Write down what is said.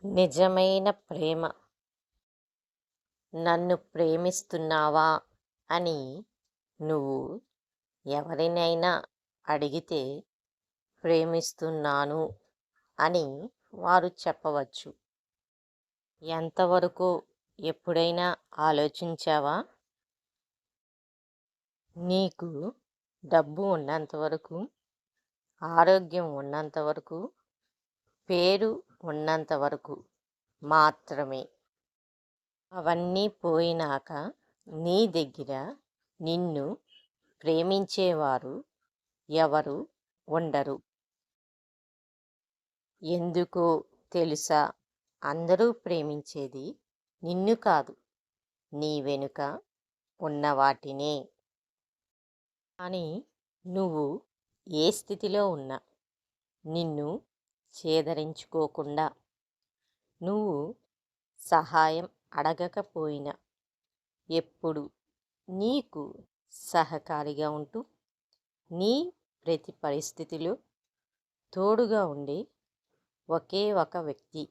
నిజమైన ప్రేమ నన్ను ప్రేమిస్తున్నావా అని నువ్వు ఎవరినైనా అడిగితే ప్రేమిస్తున్నాను అని వారు చెప్పవచ్చు. ఎంతవరకు ఎప్పుడైనా ఆలోచించావా? నీకు డబ్బు ఉన్నంత వరకు, ఆరోగ్యం ఉన్నంత వరకు, పేరు ఉన్నంత వరకు మాత్రమే. అవన్నీ పోయినాక నీ దగ్గర నిన్ను ప్రేమించేవారు ఎవరు ఉండరు. ఎందుకో తెలుసా? అందరూ ప్రేమించేది నిన్ను కాదు, నీ వెనుక ఉన్న వాటినే. కానీ నువ్వు ఏ స్థితిలో ఉన్నా నిన్ను చేదరించుకోకుండా, నువ్వు సహాయం అడగకపోయినా ఎప్పుడు నీకు సహకారిగా ఉంటూ, నీ ప్రతి పరిస్థితిలో తోడుగా ఉండే ఒకే ఒక వ్యక్తి